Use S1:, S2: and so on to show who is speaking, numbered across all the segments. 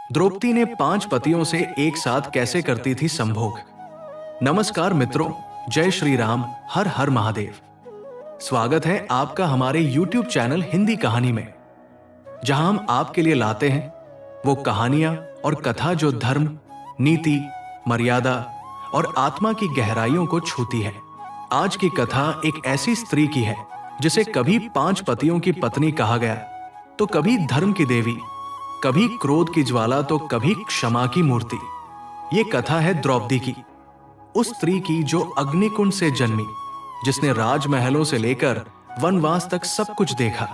S1: द्रौपदी ने 5 पतियों से एक साथ कैसे करती थी संभोग। नमस्कार मित्रों, जय श्री राम, हर हर महादेव। स्वागत है आपका हमारे YouTube चैनल हिंदी कहानी में, जहां हम आपके लिए लाते हैं वो कहानियां और कथा जो धर्म, नीति, मर्यादा और आत्मा की गहराइयों को छूती है। आज की कथा एक ऐसी स्त्री की है जिसे कभी 5 पतियों की पत्नी कहा गया, तो कभी धर्म की देवी, कभी क्रोध की ज्वाला, तो कभी क्षमा की मूर्ति। ये कथा है द्रौपदी की, उस स्त्री की जो अग्निकुंड से जन्मी, जिसने राजमहलों से लेकर वनवास तक सब कुछ देखा,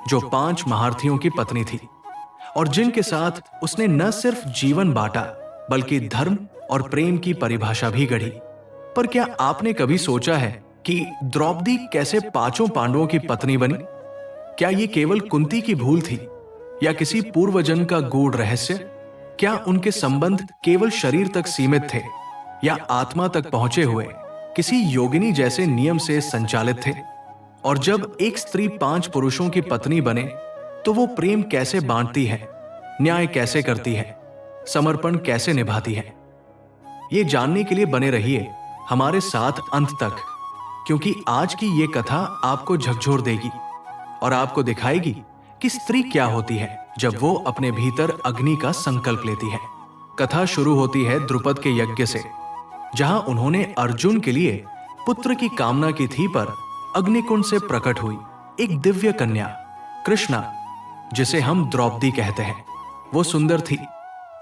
S1: जो 5 महारथियों की पत्नी थी और जिनके साथ उसने न सिर्फ जीवन बांटा बल्कि धर्म और प्रेम की परिभाषा भी गढ़ी। पर क्या आपने कभी सोचा है कि द्रौपदी कैसे 5 पांडवों की पत्नी बनी? क्या ये केवल कुंती की भूल थी या किसी पूर्वजन्म का गूढ़ रहस्य? क्या उनके संबंध केवल शरीर तक सीमित थे या आत्मा तक पहुंचे हुए किसी योगिनी जैसे नियम से संचालित थे? और जब एक स्त्री 5 पुरुषों की पत्नी बने तो वो प्रेम कैसे बांटती है, न्याय कैसे करती है, समर्पण कैसे निभाती है? ये जानने के लिए बने रहिए हमारे साथ अंत तक, क्योंकि आज की ये कथा आपको झकझोर देगी और आपको दिखाएगी कि स्त्री क्या होती है जब वो अपने भीतर अग्नि का संकल्प लेती है। कथा शुरू होती है द्रुपद के यज्ञ से, जहां उन्होंने अर्जुन के लिए पुत्र की कामना की थी, पर अग्निकुंड से प्रकट हुई एक दिव्य कन्या कृष्णा, जिसे हम द्रौपदी कहते हैं। वो सुंदर थी,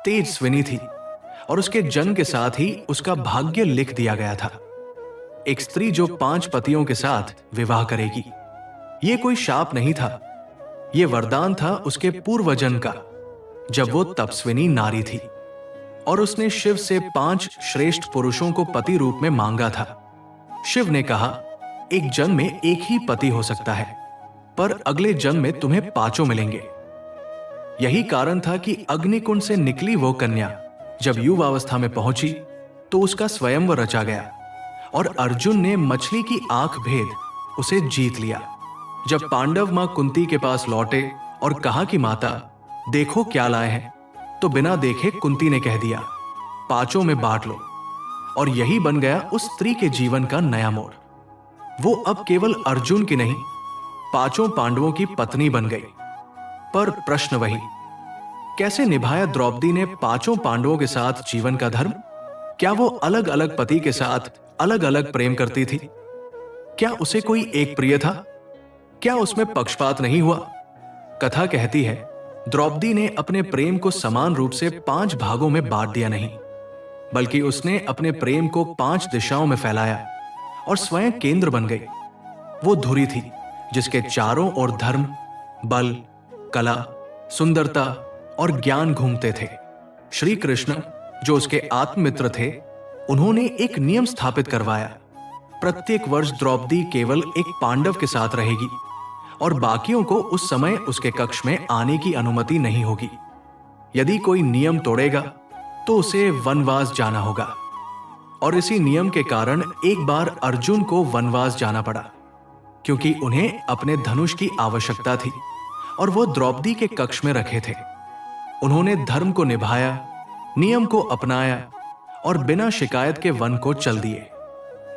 S1: तेजस्विनी थी और उसके जन्म के साथ ही उसका भाग्य लिख दिया गया था। एक स्त्री जो 5 पतियों के साथ विवाह करेगी, ये कोई शाप नहीं था, ये वरदान था उसके पूर्वजन्म का, जब वो तपस्विनी नारी थी और उसने शिव से 5 श्रेष्ठ पुरुषों को पति रूप में मांगा था। शिव ने कहा, एक जन्म में एक ही पति हो सकता है, पर अगले जन्म में तुम्हें 5 मिलेंगे। यही कारण था कि अग्निकुंड से निकली वो कन्या जब युवावस्था में पहुंची तो उसका स्वयंवर रचा गया और अर्जुन ने मछली की आंख भेद उसे जीत लिया। जब पांडव मां कुंती के पास लौटे और कहा कि माता देखो क्या लाए हैं, तो बिना देखे कुंती ने कह दिया, 5 में बांट लो। और यही बन गया उस स्त्री के जीवन का नया मोड़। वो अब केवल अर्जुन की नहीं, 5 पांडवों की पत्नी बन गई। पर प्रश्न वही, कैसे निभाया द्रौपदी ने 5 पांडवों के साथ जीवन का धर्म? क्या वो अलग अलग पति के साथ अलग अलग प्रेम करती थी? क्या उसे कोई एक प्रिय था? क्या उसमें पक्षपात नहीं हुआ? कथा कहती है, द्रौपदी ने अपने प्रेम को समान रूप से 5 भागों में बांट दिया नहीं, बल्कि उसने अपने प्रेम को 5 दिशाओं में फैलाया और स्वयं केंद्र बन गई। वो धुरी थी जिसके चारों ओर धर्म, बल, कला, सुंदरता और ज्ञान घूमते थे। श्री कृष्ण जो उसके आत्ममित्र थे, उन्होंने एक नियम स्थापित करवाया, प्रत्येक वर्ष द्रौपदी केवल एक पांडव के साथ रहेगी और बाकियों को उस समय उसके कक्ष में आने की अनुमति नहीं होगी। यदि कोई नियम तोड़ेगा तो उसे वनवास जाना होगा। और इसी नियम के कारण एक बार अर्जुन को वनवास जाना पड़ा, क्योंकि उन्हें अपने धनुष की आवश्यकता थी और वो द्रौपदी के कक्ष में रखे थे। उन्होंने धर्म को निभाया, नियम को अपनाया और बिना शिकायत के वन को चल दिए।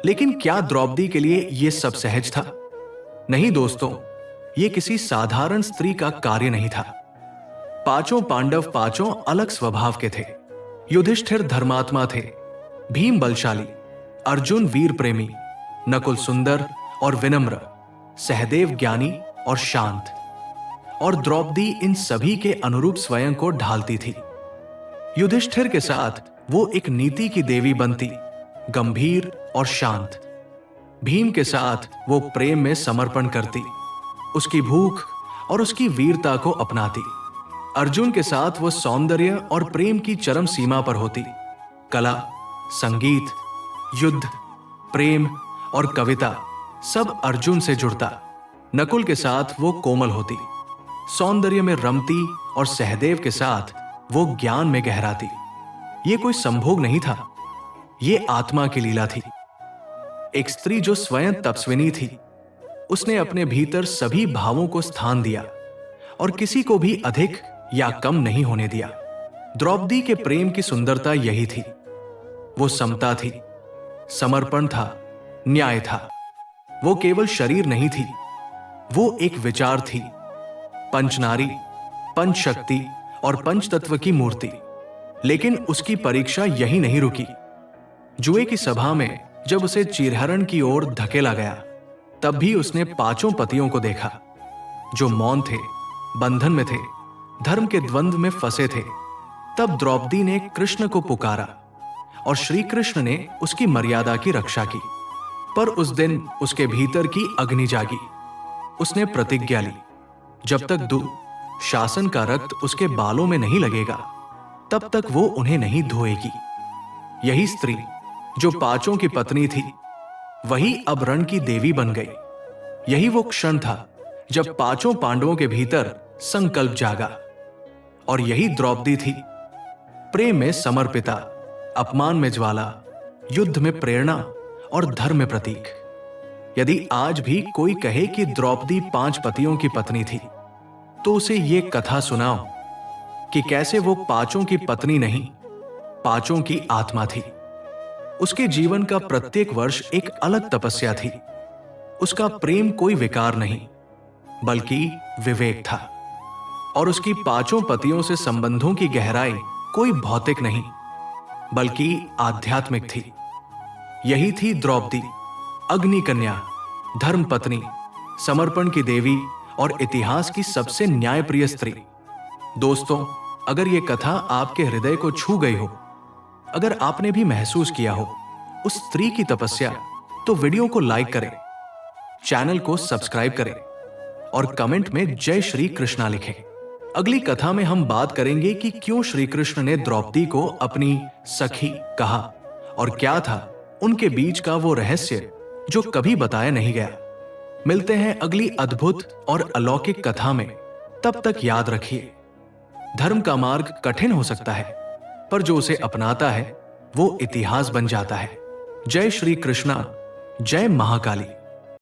S1: लेकिन क्या द्रौपदी के लिए यह सब सहज था? नहीं दोस्तों, यह किसी साधारण स्त्री का कार्य नहीं था। 5 पांडव 5 अलग स्वभाव के थे। युधिष्ठिर धर्मात्मा थे, भीम बलशाली, अर्जुन वीर प्रेमी, नकुल सुंदर और विनम्र, सहदेव ज्ञानी और शांत, और द्रौपदी इन सभी के अनुरूप स्वयं को ढालती थी। युधिष्ठिर के साथ वो एक नीति की देवी बनती, गंभीर और शांत। भीम के साथ वो प्रेम में समर्पण करती, उसकी भूख और उसकी वीरता को अपनाती। अर्जुन के साथ वो सौंदर्य और प्रेम की चरम सीमा पर होती, कला, संगीत, युद्ध, प्रेम और कविता सब अर्जुन से जुड़ता। नकुल के साथ वो कोमल होती, सौंदर्य में रमती, और सहदेव के साथ वो ज्ञान में गहराती। ये कोई संभोग नहीं था, ये आत्मा की लीला थी। एक स्त्री जो स्वयं तपस्विनी थी, उसने अपने भीतर सभी भावों को स्थान दिया और किसी को भी अधिक या कम नहीं होने दिया। द्रौपदी के प्रेम की सुंदरता यही थी। वो समता थी, समर्पण था, न्याय था। वो केवल शरीर नहीं थी, वो एक विचार थी। पंचनारी, पंचशक्ति और पंचतत्व की मूर्ति। लेकिन उसकी परीक्षा यही नहीं रुकी। जुए की सभा में जब उसे चीरहरण की ओर धकेला गया, तब भी उसने पांचों पतियों को देखा, जो मौन थे, बंधन में थे, धर्म के द्वंद्व में फंसे थे। तब द्रौपदी ने कृष्ण को पुकारा और श्री कृष्ण ने उसकी मर्यादा की रक्षा की। पर उस दिन उसके भीतर की अग्नि जागी। उसने प्रतिज्ञा ली, जब तक शासन का रक्त उसके बालों में नहीं लगेगा, तब तक वो उन्हें नहीं धोएगी। यही स्त्री जो पांचों की पत्नी थी, वही अब रण की देवी बन गई। यही वो क्षण था जब पांचों पांडवों के भीतर संकल्प जागा। और यही द्रौपदी थी, प्रेम में समर्पिता, अपमान में ज्वाला, युद्ध में प्रेरणा और धर्म में प्रतीक। यदि आज भी कोई कहे कि द्रौपदी 5 पतियों की पत्नी थी, तो उसे ये कथा सुनाओ कि कैसे वो पांचों की पत्नी नहीं, पांचों की आत्मा थी। उसके जीवन का प्रत्येक वर्ष एक अलग तपस्या थी। उसका प्रेम कोई विकार नहीं, बल्कि विवेक था। और उसकी पांचों पतियों से संबंधों की गहराई कोई भौतिक नहीं, बल्कि आध्यात्मिक थी। यही थी द्रौपदी, अग्नि कन्या, धर्म पत्नी, समर्पण की देवी और इतिहास की सबसे न्यायप्रिय स्त्री। दोस्तों, अगर यह कथा आपके हृदय को छू गई हो, अगर आपने भी महसूस किया हो उस स्त्री की तपस्या, तो वीडियो को लाइक करें, चैनल को सब्सक्राइब करें और कमेंट में जय श्री कृष्णा लिखें। अगली कथा में हम बात करेंगे कि क्यों श्री कृष्ण ने द्रौपदी को अपनी सखी कहा और क्या था उनके बीच का वो रहस्य जो कभी बताया नहीं गया। मिलते हैं अगली अद्भुत और अलौकिक कथा में। तब तक याद रखिए, धर्म का मार्ग कठिन हो सकता है, पर जो उसे अपनाता है वो इतिहास बन जाता है। जय श्री कृष्णा, जय महाकाली।